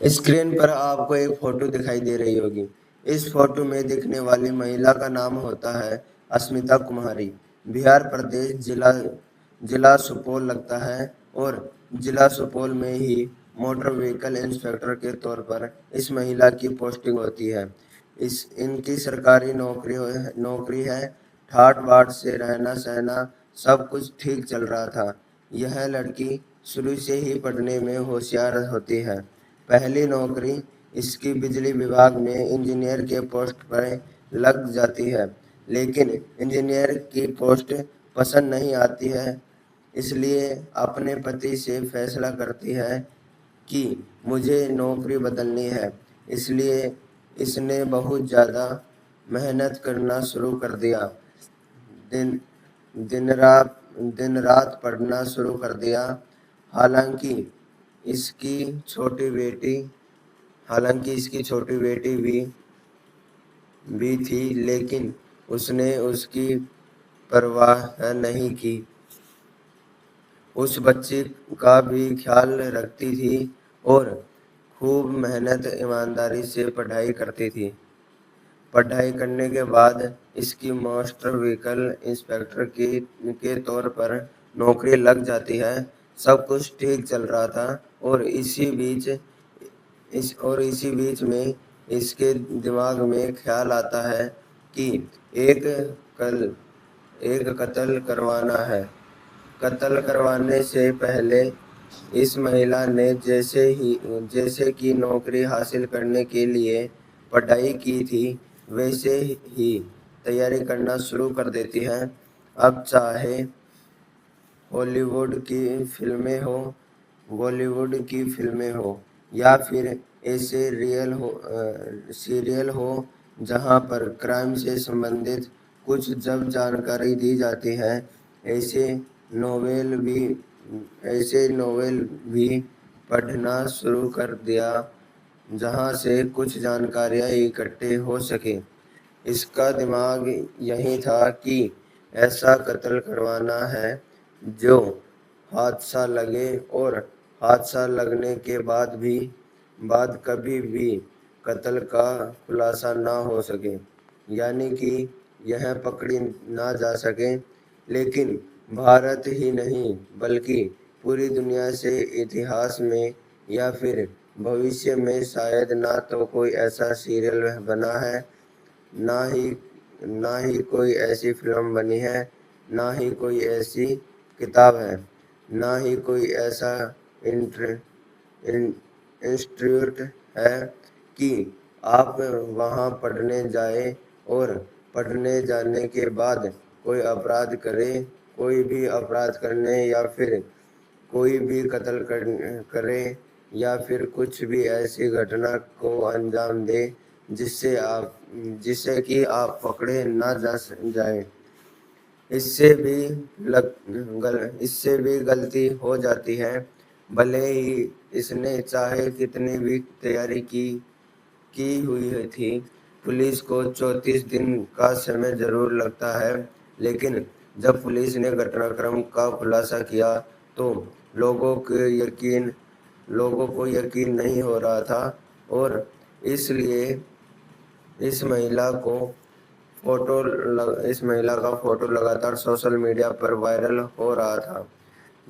Screen पर आपको एक फोटो दिखाई दे रही होगी। इस फोटो में दिखने वाली महिला का नाम होता है अस्मिता कुमारी। बिहार प्रदेश जिला जिला सुपौल लगता है और जिला सुपौल में ही मोटर व्हीकल इंस्पेक्टर के तौर पर इस महिला की पोस्टिंग होती है। इस इनकी सरकारी नौकरी है। ठाट बाट से रहना सहना सब कुछ ठीक चल रहा था। यह लड़की शुरू से ही पढ़ने में होशियार होती है। पहली नौकरी इसकी बिजली विभाग में इंजीनियर के पोस्ट पर लग जाती है, लेकिन इंजीनियर की पोस्ट पसंद नहीं आती है, इसलिए अपने पति से फैसला करती है कि मुझे नौकरी बदलनी है। इसलिए इसने बहुत ज़्यादा मेहनत करना शुरू कर दिया। दिन दिन रात दिन रात पढ़ना शुरू कर दिया। हालांकि इसकी छोटी बेटी हालांकि इसकी छोटी बेटी भी थी, लेकिन उसने उसकी परवाह नहीं की। उस बच्चे का भी ख्याल रखती थी और खूब मेहनत ईमानदारी से पढ़ाई करती थी। पढ़ाई करने के बाद इसकी मोटर व्हीकल इंस्पेक्टर के तौर पर नौकरी लग जाती है। सब कुछ ठीक चल रहा था और इसी बीच में इसके दिमाग में ख्याल आता है कि एक कल एक कत्ल करवाना है। कत्ल करवाने से पहले इस महिला ने जैसे कि नौकरी हासिल करने के लिए पढ़ाई की थी, वैसे ही तैयारी करना शुरू कर देती है। अब चाहे हॉलीवुड की फिल्में हो, बॉलीवुड की फिल्में हो या फिर ऐसे सीरियल हो जहां पर क्राइम से संबंधित कुछ जब जानकारी दी जाती है, ऐसे नोवेल भी ऐसे नोवेल भी पढ़ना शुरू कर दिया जहां से कुछ जानकारियां इकट्ठे हो सके। इसका दिमाग यही था कि ऐसा कत्ल करवाना है जो हादसा लगे और हादसा लगने के बाद कभी भी कत्ल का खुलासा ना हो सके, यानी कि यह पकड़ी ना जा सके। लेकिन भारत ही नहीं बल्कि पूरी दुनिया से इतिहास में या फिर भविष्य में शायद ना तो कोई ऐसा सीरियल बना है, ना ही ना ही कोई ऐसी फिल्म बनी है, ना ही कोई ऐसी किताब है, ना ही कोई ऐसा इंस्टीट्यूट है कि आप वहां पढ़ने जाए और पढ़ने जाने के बाद कोई अपराध करे, कोई भी अपराध करने या फिर कोई भी करे या फिर कुछ भी ऐसी घटना को अंजाम दे जिससे कि आप पकड़े ना जाए। इससे भी गलती हो जाती है। भले ही इसने चाहे कितनी भी तैयारी की हुई थी। पुलिस को 34 दिन का समय जरूर लगता है, लेकिन जब पुलिस ने घटनाक्रम का खुलासा किया तो लोगों को यकीन लोगों को यकीन नहीं हो रहा था और इसलिए इस महिला को इस महिला का फोटो लगातार सोशल मीडिया पर वायरल हो रहा था।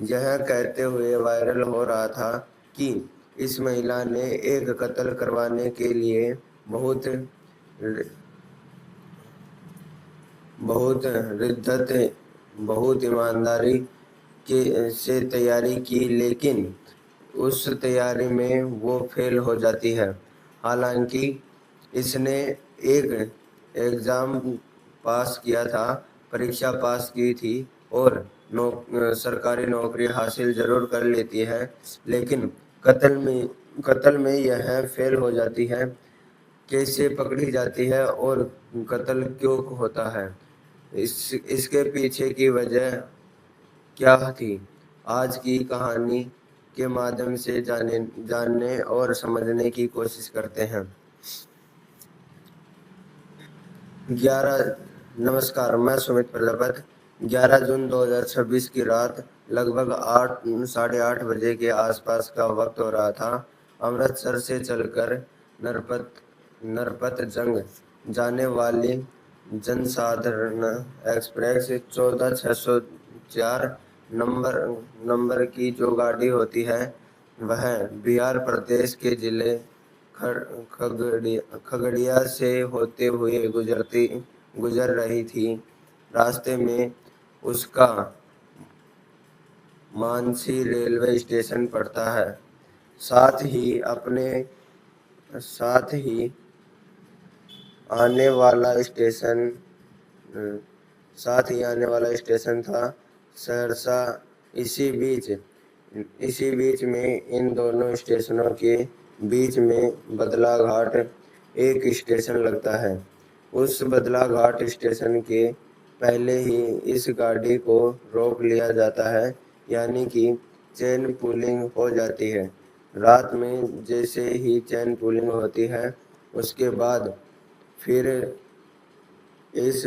यह कहते हुए वायरल हो रहा था कि इस महिला ने एक कत्ल करवाने के लिए बहुत रिद्दत बहुत ईमानदारी के से तैयारी की, लेकिन उस तैयारी में वो फेल हो जाती है। हालांकि इसने एक एग्ज़ाम पास किया था, परीक्षा पास की थी और सरकारी नौकरी हासिल ज़रूर कर लेती है, लेकिन कत्ल में यह फेल हो जाती है। कैसे पकड़ी जाती है और कत्ल क्यों होता है, इसके पीछे की वजह क्या थी, आज की कहानी के माध्यम से जानने और समझने की कोशिश करते हैं। 11 नमस्कार, मैं सुमित प्रजापत। 11 जून 2026 की रात लगभग 8 साढ़े 8 बजे के आसपास का वक्त हो रहा था अमृतसर से चलकर नरपतजंग जाने वाली जनसाधारण एक्सप्रेस 14604 नंबर की जो गाड़ी होती है वह बिहार प्रदेश के जिले खगड़िया से होते हुए गुजर रही थी। रास्ते में उसका मानसी रेलवे स्टेशन पड़ता है। साथ ही आने वाला स्टेशन था सहरसा। इसी बीच में इन दोनों स्टेशनों के बीच में बदलाघाट एक स्टेशन लगता है। उस बदलाघाट स्टेशन के पहले ही इस गाड़ी को रोक लिया जाता है, यानी कि चेन पुलिंग हो जाती है। रात में जैसे ही चेन पुलिंग होती है उसके बाद फिर इस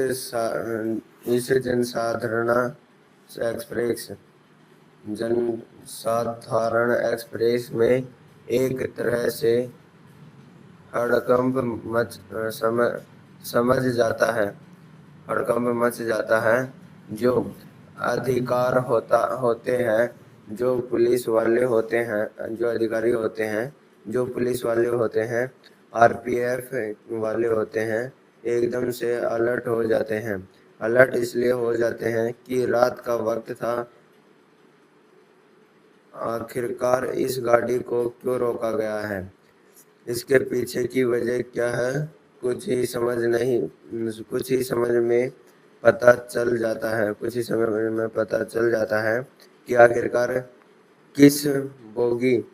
जनसाधारण एक्सप्रेस में एक तरह से हड़कंप मच जाता है। जो अधिकार होते हैं, जो पुलिस वाले होते हैं, जो अधिकारी होते हैं, जो पुलिस वाले होते हैं, आरपीएफ वाले होते हैं, एकदम से अलर्ट हो जाते हैं। अलर्ट इसलिए हो जाते हैं कि रात का वक्त था, आखिरकार इस गाड़ी को क्यों रोका गया है, इसके पीछे की वजह क्या है, कुछ ही समझ में पता चल जाता है कि आखिरकार किस बोगी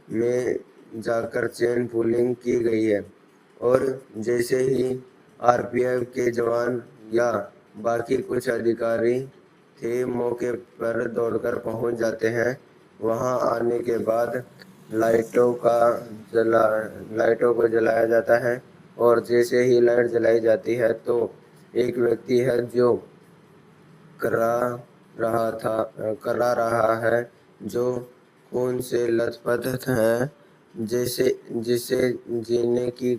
में जाकर चेन पुलिंग की गई है। और जैसे ही आरपीएफ के जवान या बाकी कुछ अधिकारी थे मौके पर दौड़कर पहुंच जाते हैं। वहां आने के बाद लाइटों को जलाया जाता है और जैसे ही लाइट जलाई जाती है तो एक व्यक्ति है जो करा रहा है, जो खून से लथपथ है, जिसे जीने की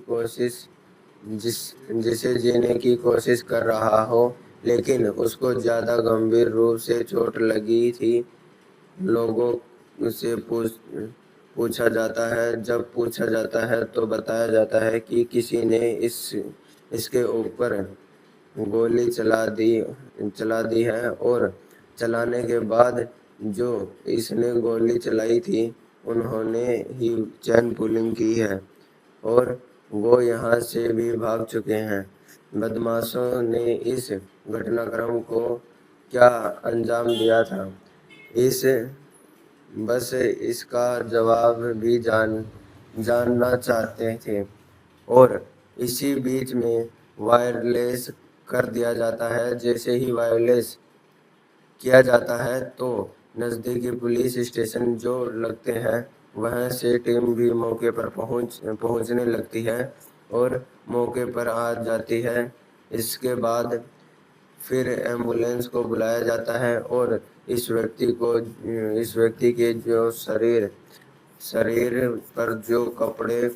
कोशिश कर रहा हो, लेकिन उसको ज़्यादा गंभीर रूप से चोट लगी थी। लोगों से पूछा जाता है। जब पूछा जाता है तो बताया जाता है कि किसी ने इसके ऊपर गोली चला दी है और चलाने के बाद जो इसने गोली चलाई थी उन्होंने ही चेन पुलिंग की है और वो यहाँ से भी भाग चुके हैं। बदमाशों ने इस घटनाक्रम को क्या अंजाम दिया था, बस इसका जवाब भी जानना चाहते थे। और इसी बीच में वायरलेस कर दिया जाता है। जैसे ही वायरलेस किया जाता है तो नज़दीकी पुलिस स्टेशन जो लगते हैं वहाँ से टीम भी मौके पर पहुंचने लगती है और मौके पर आ जाती है। इसके बाद फिर एम्बुलेंस को बुलाया जाता है और इस व्यक्ति के जो शरीर पर जो कपड़े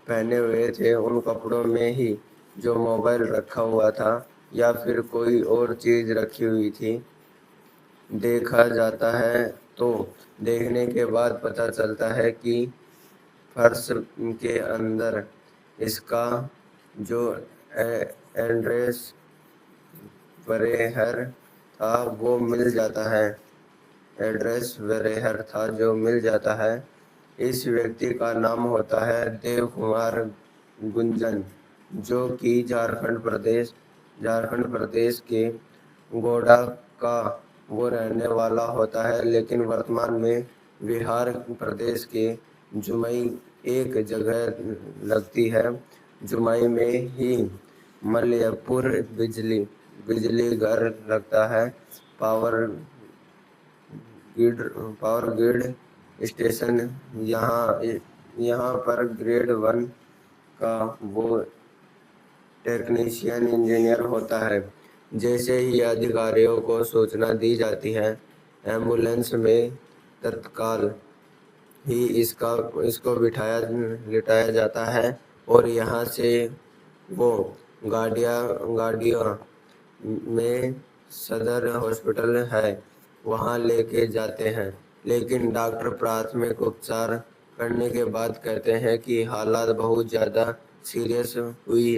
पहने हुए थे उन कपड़ों में ही जो मोबाइल रखा हुआ था या फिर कोई और चीज़ रखी हुई थी देखा जाता है। तो देखने के बाद पता चलता है कि फर्श के अंदर इसका जो एड्रेस वरेहर था वो मिल जाता है। इस व्यक्ति का नाम होता है देव कुमार गुंजन, जो कि झारखंड प्रदेश के गोड्डा का वो रहने वाला होता है, लेकिन वर्तमान में बिहार प्रदेश के जुमई एक जगह लगती है, जुमई में ही मलयपुर बिजली घर लगता है। पावर ग्रिड स्टेशन यहाँ पर ग्रेड 1 का वो टेक्नीशियन इंजीनियर होता है। जैसे ही अधिकारियों को सूचना दी जाती है, एम्बुलेंस में तत्काल ही इसको लिटाया जाता है और यहाँ से वो गाड़ियों में सदर हॉस्पिटल है वहाँ लेके जाते हैं। लेकिन डॉक्टर प्राथमिक उपचार करने के बाद कहते हैं कि हालत बहुत ज़्यादा सीरियस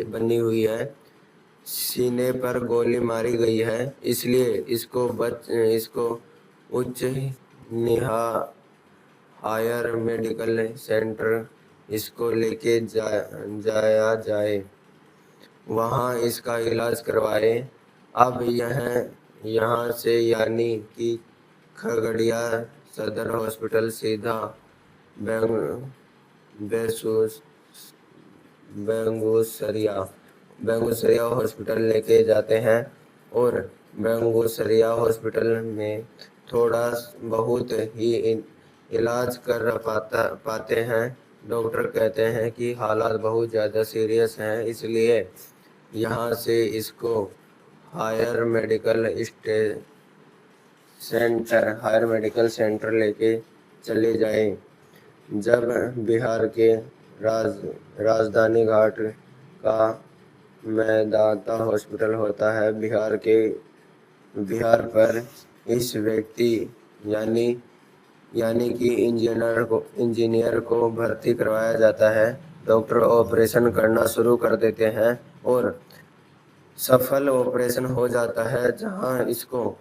बनी हुई है, सीने पर गोली मारी गई है, इसलिए इसको उच्च निहा हायर मेडिकल सेंटर इसको लेके जाया जाए, वहाँ इसका इलाज करवाए। अब यहाँ से यानी कि खगड़िया सदर हॉस्पिटल सीधा बेसूस बेंगूसरिया हॉस्पिटल लेके जाते हैं और बेंगूसरिया हॉस्पिटल में थोड़ा बहुत ही इलाज कर पाते हैं। डॉक्टर कहते हैं कि हालात बहुत ज़्यादा सीरियस हैं, इसलिए यहाँ से इसको हायर मेडिकल सेंटर लेके चले जाएं। जब बिहार के राजधानी घाट का मेदांता हॉस्पिटल होता है, बिहार पर इस व्यक्ति यानी कि इंजीनियर को भर्ती करवाया जाता है। डॉक्टर ऑपरेशन करना शुरू कर देते हैं और सफल ऑपरेशन हो जाता है। जहां इसको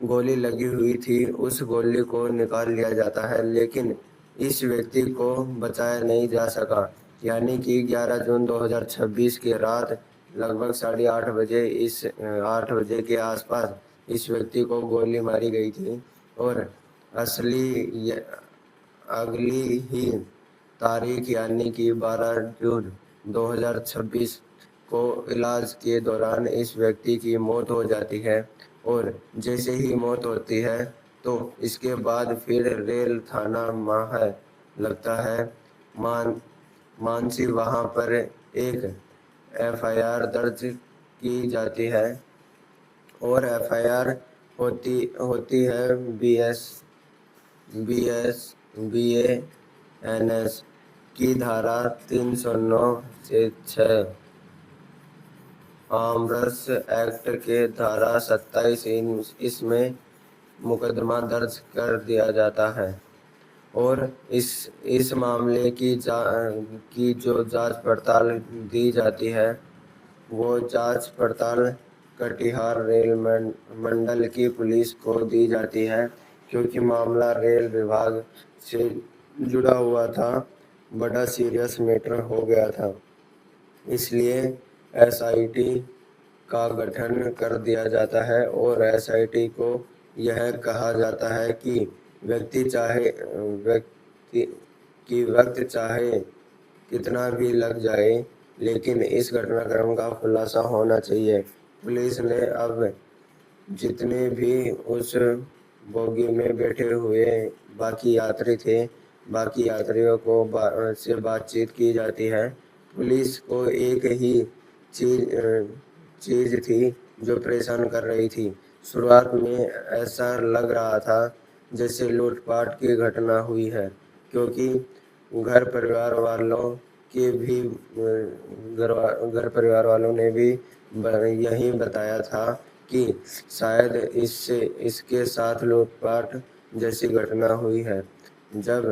गोली लगी हुई थी उस गोली को निकाल लिया जाता है, लेकिन इस व्यक्ति को बचाया नहीं जा सका। यानी कि 11 जून 2026 की रात लगभग 8:30 बजे के आसपास इस व्यक्ति को गोली मारी गई थी और अगली ही तारीख यानी कि 12 जून 2026 को इलाज के दौरान इस व्यक्ति की मौत हो जाती है। और जैसे ही मौत होती है तो इसके बाद फिर रेल थाना माह लगता है मानसी, वहां पर एक एफआईआर दर्ज की जाती है और एफआईआर होती है BENS की धारा 309 से 6 आर्म्स एक्ट के धारा 27 इसमें मुकदमा दर्ज कर दिया जाता है और इस मामले की जो जांच पड़ताल दी जाती है वो जांच पड़ताल कटिहार रेल मंडल की पुलिस को दी जाती है, क्योंकि मामला रेल विभाग से जुड़ा हुआ था, बड़ा सीरियस मैटर हो गया था। इसलिए एसआईटी का गठन कर दिया जाता है और एसआईटी को यह कहा जाता है कि वक्त चाहे कितना भी लग जाए, लेकिन इस घटनाक्रम का खुलासा होना चाहिए। पुलिस ने अब जितने भी उस बोगी में बैठे हुए बाकी यात्री थे, बाकी यात्रियों को से बातचीत की जाती है। पुलिस को एक ही चीज थी जो परेशान कर रही थी। शुरुआत में ऐसा लग रहा था जैसे लूटपाट की घटना हुई है, क्योंकि घर परिवार वालों ने भी यही बताया था कि शायद इसके साथ लूटपाट जैसी घटना हुई है। जब